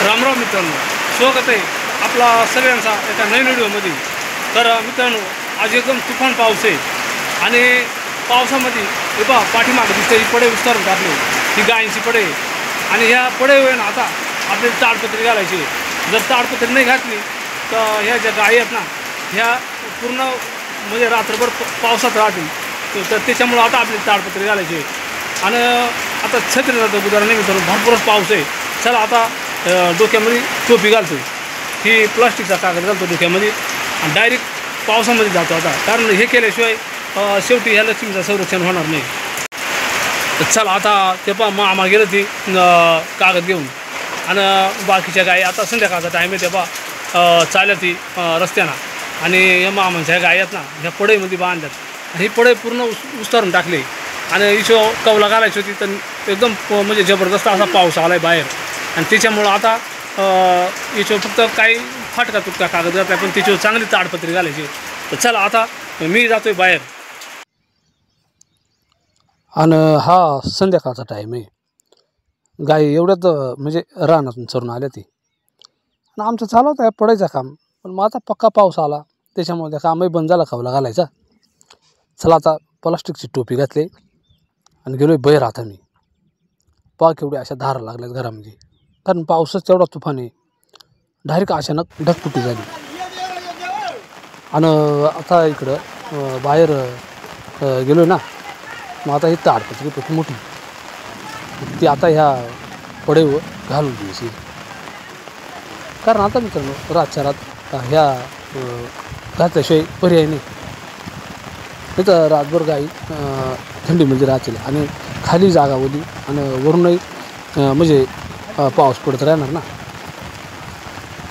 रामराव मित्रांनो, स्वागत आहे आपला सगळ्यांचा एका नवीन व्हिडिओमध्ये। तर मित्रांनो, आज एकदम तुफान पाऊस आहे आणि पावसामध्ये हे पहा पाठीमागे दिसते ही पडे विस्तारून टाकले, ही गायींची पडे आणि ह्या पडे ना आता आपल्याला ताडपत्री घालायची। जर ताडपत्री नाही घातली तर ह्या ज्या गायी आहेत ना ह्या पूर्ण म्हणजे रात्रभर पावसात राहतील। तर त्याच्यामुळं आता आपल्याला ताडपत्री घालायची आणि आता छत्रीचा तर उदाहरण नाही मित्रांनो, भरपूरच पाऊस आहे। चला आता डोक्यामध्ये टोपी घालतो, ही प्लास्टिकचा कागद घालतो डोक्यामध्ये आणि डायरेक्ट पावसामध्ये जातो आता, कारण हे केल्याशिवाय शेवटी ह्या लक्ष्मीचं संरक्षण होणार नाही। तर चला आता ते पहा मामा गेलं ती कागद घेऊन आणि बाकीच्या गाई आता संध्याकाळचा टाईम आहे, ते पहा चालत ती रस्त्यानं आणि या मामांच्या गाई आहेत ना ह्या पडईमध्ये बांधतात। ही पडई पूर्ण उस्तारून टाकली आणि इशो कवला घालायची होती, तर एकदम म्हणजे जबरदस्त असा पाऊस आला आहे बाहेर आणि त्याच्यामुळं आता याच्यावर फक्त काही फाटका तुटका कागद घातला, पण त्याच्यावर चांगली ताडपत्री घालायची। तर चला आता मी जातोय बाहेर आणि हा संध्याकाळचा टाईम आहे, गाई एवढ्यात म्हणजे रानातून चरून आल्या ती आणि आमचं चालू होतं पडायचं काम, पण मग आता पक्का पाऊस आला त्याच्यामुळे त्या कामही बंद झाला कवला घालायचा। चला आता प्लास्टिकची टोपी घातली आणि गेलोय बाहेर। आता मी पहा केवढ्या अशा धारा लागल्यात घरामध्ये, कारण पाऊसच तेवढा तुफान आहे, डायरेक्ट अचानक ढगफुटी झाली आणि आता इकडं बाहेर गेलो ना, मग आता ही ताडपत्री खूप मोठी ती आता ह्या पडेवर घालून द्यायची, कारण आता मित्रांनो रातच्या रात ह्या घातल्याशिवाय पर्याय नाही। तर रातभर गाई थंडीमध्ये राहतील आणि खाली जागा होती आणि वरूनही म्हणजे पाऊस पडत राहणार ना।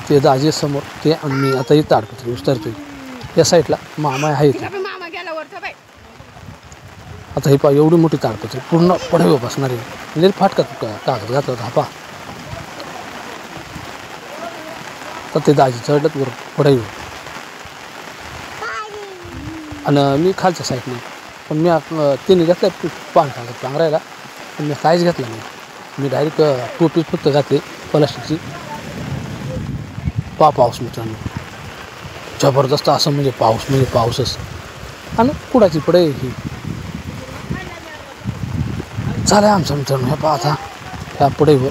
ते दाजी समोर ते आणि मी आता ही ताडपत्री उतरतोय, या साईडला मामा आहे ते। आता ही पहा एवढी मोठी ताडपत्री पूर्ण पडवे बसणार आहे, म्हणजे फाटका कागद घातला होता हा पहा। तर ते दाजी चढलं वर पडवे आणि मी खालच्या साईडने, पण मी तिने घेतलं पान कागद पांघरायला, पण मी काहीच घेतलं नाही, मी डायरेक्ट टोपी फक्त घातली प्लास्टिकची। पाऊस मित्रांनो जबरदस्त असं म्हणजे पाऊसच आणि कुडाची पडे ही झालं आमचं मित्रांनो। ह्या पाहता ह्या पडेवर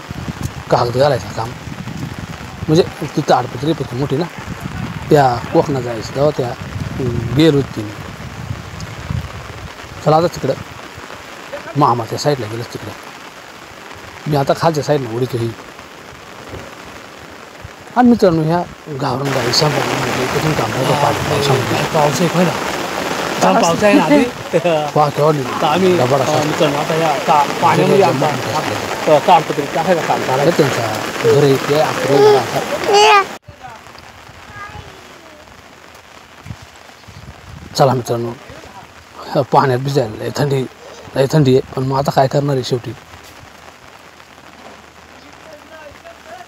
कागद घालायचं काम, म्हणजे ती ताडपत्री पण मोठी ना, त्या कोकणात जायचं तेव्हा त्या गेलो होती मी। चला आता तिकडं मामाच्या साईडला गेलं, तिकडं मी आता खालच्या साईडला उडीतो ही। आणि मित्रांनो ह्या गावरान गाई सांभाळून कुठून काम पावसामध्ये पाऊस आहे पहिला छान पाऊस आहे ना आधी पहा केव्हा आम्ही मित्रांनो आता ह्या पाण्यामध्ये आमचा ताडपत्री टाकायचं काम झालं त्यांचा घर इथे अकरा। चला मित्रांनो पाण्यात भिजायला लय थंडी आहे, पण मग आता काय करणार आहे शेवटी।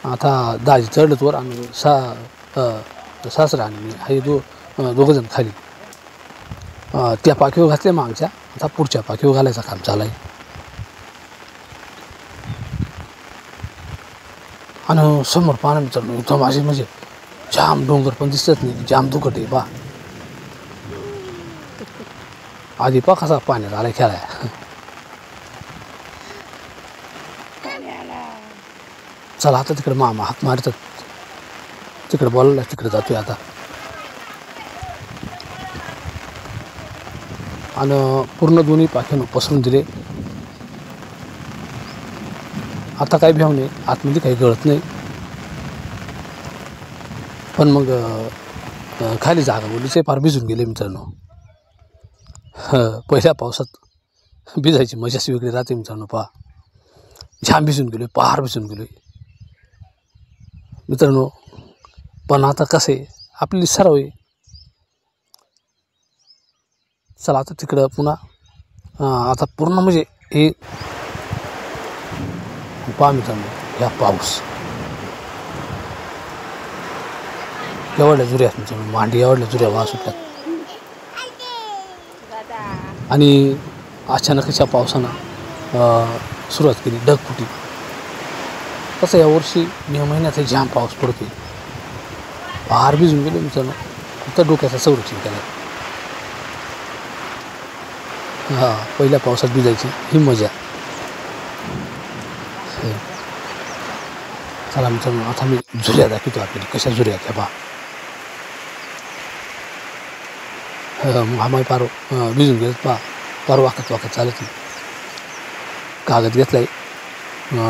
आता दाजी चढलंच वर आणि सासरा आणि मी हे दोघंजण खाली त्या पाखीवर घातल्या मागच्या, आता पुढच्या पाखीवर घालायचं काम चालू आहे। आणि समोर पाहणं मित्रांनो एकदम माझी म्हणजे जाम डोंगर पण दिसत नाही, जाम दुखट आहे पहा। आधी पहा कसा पाण्यात आलाय खेळाय। चला आता तिकडे मामा हात मारतात, तिकडे बोलायला तिकडे जातोय आता आणि पूर्ण दोन्ही पाख्यानं पसरून दिले। आता काही भ्याव नाही, आतमध्ये काही गळत नाही, पण मग खाली जागा बोलीचे फार भिजून गेले मित्रांनो। पहिल्या पावसात भिजायची मजाच वेगळी राहते मित्रांनो, पहा छान भिजून गेलो, फार भिजून गेलो मित्रांनो। पण आता कसं आहे आपली सराव आहे। चला आता तिकडं पुन्हा आता पूर्ण म्हणजे हे पहा मित्रांनो, ह्या पाऊस एवढ्या जुऱ्यात मित्रांनो, मांडी एवढ्या जुऱ्या वास सुटल्यात आणि अचानक अशा पावसानं सुरुवात केली ढगफुटी। तसं यावर्षी मे महिन्यात जाम पाऊस पडतोय, फार भिजून गेलो मित्रांनो. फक्त डोक्याचं संरक्षण केलं. हां, पहिल्या पावसात भिजायची ही मजा. चला मित्रांनो, आता मी झुल्या दाखवतो आपल्याला कशा झुल्या घ्या बा. आम्ही पार भिजून गेलो पा. पार वाकत वाकत चालत कागद घेतलाय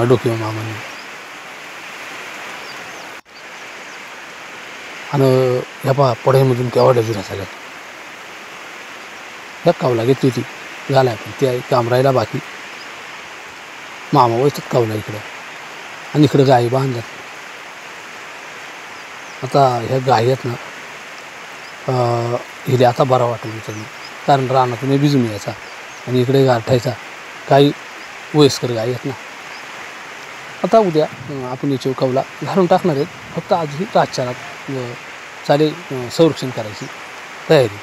डोक्यावर मामाने आणि ह्या पा पढईमधून केवढ्या झुऱ्या झाल्यात. ह्या कावला घेतली होती झालाय, पण ते काम राहिला बाकी. मामा वयतात कावला इकडं आणि इकडं गाई बांधल्यात. आता ह्या गाई आहेत ना, हिले आता बरा वाटेल मित्रांनो, कारण रानातून भिजून यायचा आणि इकडे गारठायचा. काही वयस्कर गाई आहेत ना. आता उद्या आपण याच्या कावला घालून टाकणार आहेत. फक्त आजही रातच्या रात चालेल संरक्षण करायची तयारी.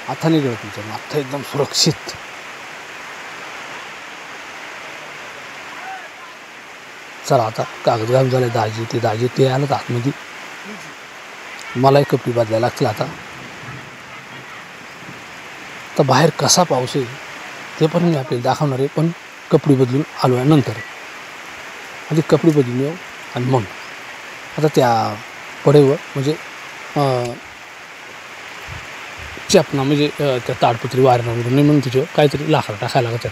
आता निघत मित्रांनो, आता एकदम सुरक्षित. चला आता कागद घालून झाले. दाजी ते आलं आतमध्ये. मलाही कपडे बदलायला लागतील आता. तर बाहेर कसा पाऊस आहे ते पण मी आपल्याला दाखवणार आहे, पण कपडे बदलून आलो आहे नंतर. आधी कपडे बदलून येऊ आणि मग आता त्या पडेवर म्हणजे चपना म्हणजे त्या ताडपत्री वाऱ्यावरून नाही, म्हणून तिच्यावर काहीतरी लाकडं टाकायला लागतात.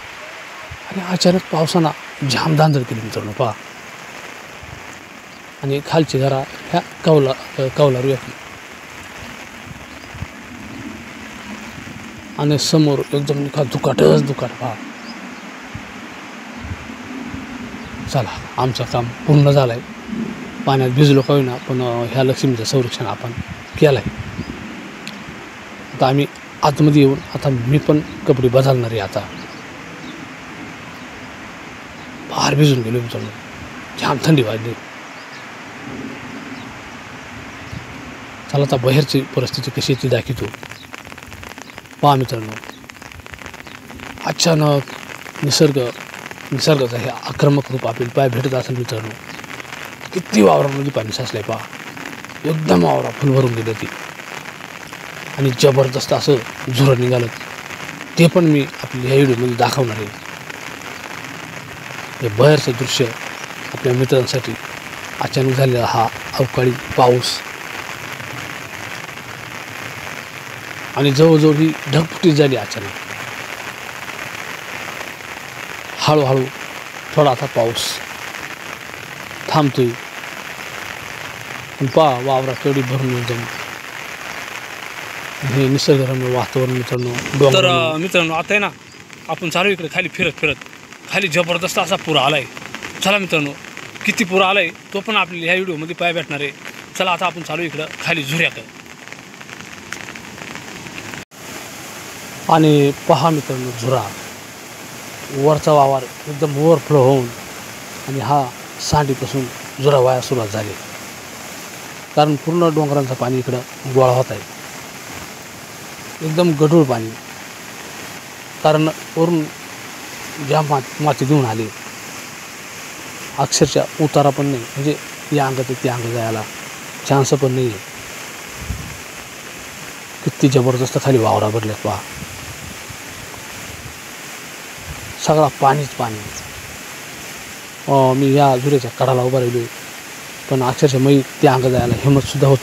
आणि अचानक पावसानं जाम धांदळ केली मित्रांनो पहा. आणि खालची जरा ह्या कौलारू येते आणि समोर एकदम दुकाटच पहा. चला, आमचं काम पूर्ण झालं आहे. पाण्यात भिजलो का होईना, पण ह्या लक्ष्मीचं संरक्षण आपण केलं आहे. आता आम्ही आतमध्ये येऊन आता मी पण कपडे बदलणार आहे. आता फार भिजून गेलो मित्रांनो, जाम थंडी वाजली. चला आता बाहेरची परिस्थिती कशी ती दाखवतो पहा मित्रांनो. अचानक निसर्गाचा हे आक्रमक रूप आपल्याला पाय भेटत असेल मित्रांनो. किती वावरामध्ये पाणी साचलंय पहा. एकदम वावरा फुल भरून गेलं ती आणि जबरदस्त असं झुरं निघालं. ते पण मी आपल्या ह्या व्हिडिओमध्ये दाखवणार आहे. हे बाहेरचं दृश्य आपल्या मित्रांसाठी अचानक झालेला हा अवकाळी पाऊस आणि जवळजवळ ही ढगफुटी झाली अचानक. हळूहळू थोडा आता पाऊस थांबतोय. पहा वावरा केवढी भरून एकदम हे निसर्गरम्य वातावरण मित्रांनो. तर मित्रांनो आता आहे ना, आपण चालू इकडे खाली फिरत खाली जबरदस्त असा पूर आलाय. चला मित्रांनो, किती पूर आलाय तो पण आपल्याला ह्या व्हिडिओमध्ये पाय भेटणार आहे. चला आता आपण चालू इकडं खाली झुऱ्याकडे. आणि पहा मित्रांनो, झुरा वरचा वावर एकदम ओव्हरफ्लो होऊन आणि हा सांडीपासून झुरा वाया सुरुवात झाली. कारण पूर्ण डोंगरांचं पाणी इकडं गोळा होत आहे. एकदम गढूळ पाणी, कारण वरून ज्या माती घेऊन आली. अक्षरशः उतारा पण नाही, म्हणजे या अंगात त्या अंग जायला चान्स पण नाही आहे. किती जबरदस्त खाली वावरा भरल्यात पहा. सगळा पाणीच पाणी. मी या झुऱ्याच्या कडाला उभा राहिलो, पण अक्षरशः मी त्या अंग जायला हिंमतसुद्धा होत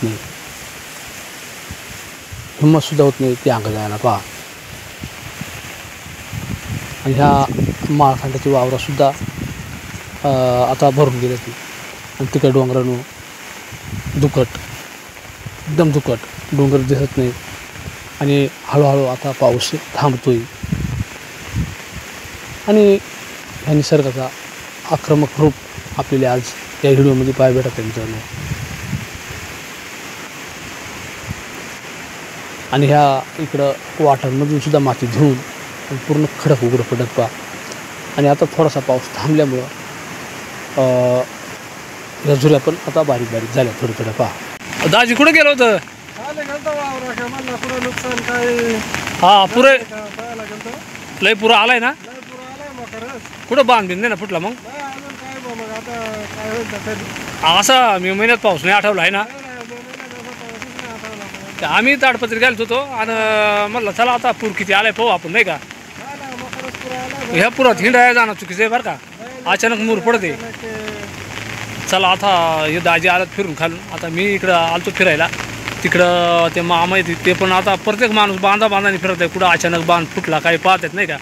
नाही त्या अंग जायला पहा. आणि ह्या माळखांडाची वावरासुद्धा आता भरून गेली ती. आणि तिकडे डोंगरानं एकदम दुकट डोंगर दिसत नाही. आणि हळूहळू आता पाऊस थांबतोय आणि ह्या निसर्गाचा आक्रमक रूप आपल्याला आज या व्हिडिओमध्ये पाय भेटत आहे मित्रांनो. आणि ह्या इकडं वाटांमधून सुद्धा माती धुवून पूर्ण खडक उघडं पडत पहा. आणि आता थोडासा पाऊस थांबल्यामुळं ह्या झुऱ्या पण आता बारीक झाल्या थोडं पहा. दाजी कुठं गेलं होतं? हा, पुरे लय पुरा आलाय ना. कुठं बांध बिंद ना फुटला मग? असा मे महिन्यात पाऊस नाही आठवला आहे ना. आम्ही ताडपत्री घालत होतो आणि म्हटलं चला आता पूर किती आलाय पाहू आपण नाही का. ह्या पुरात हिंडायला जाणं चुकीचं आहे बरं का. अचानक मूर पडते. चला आता हे दाजी आलात फिरून खालून. आता मी इकडं आलतो फिरायला. तिकडं ते मामा येते ते पण आता प्रत्येक माणूस बांधाने फिरत आहे. कुठं अचानक बांध फुटला काही पाहत आहेत नाही का.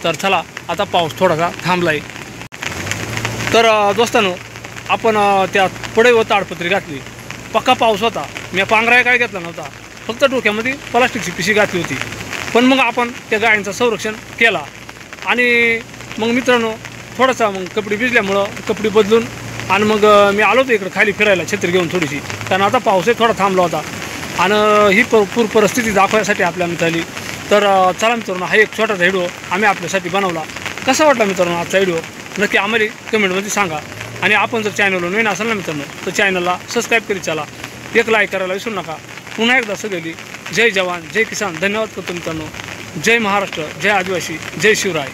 तर चला आता पाऊस थोडासा थांबला आहे. तर दोस्तांनो आपण त्या पडईवर ताडपत्री घातली. पक्का पाऊस होता. मी पांघराय काय घेतला नव्हता. फक्त डोक्यामध्ये प्लास्टिकची पिशवी घातली होती. पण मग आपण त्या गायांचं संरक्षण केला. आणि मग मित्रांनो थोडासा मग कपडे भिजल्यामुळं कपडे बदलून आणि मग मी आलो होतो इकडं खाली फिरायला छत्री घेऊन थोडीशी. कारण आता पाऊसही थोडा थांबला होता आणि ही पूर परिस्थिती दाखवायसाठी आपल्या मित्रांनी. तर चला मित्रांनो हा एक छोटासा व्हिडिओ आम्ही आपल्यासाठी बनवला. कसा वाटला मित्रांनो आजचा व्हिडिओ नक्की आम्हाला कमेंटमध्ये सांगा. आणि आपण जर चॅनलवर नवीन असाल ना मित्रांनो तर चॅनलला सबस्क्राईब करीत चला. एक लाईक करायला विसरू नका. पुन्हा एकदा सगळी जय जवान जय किसान धन्यवाद करतो मित्रांनो. जय महाराष्ट्र जय आदिवासी जय शिवराय.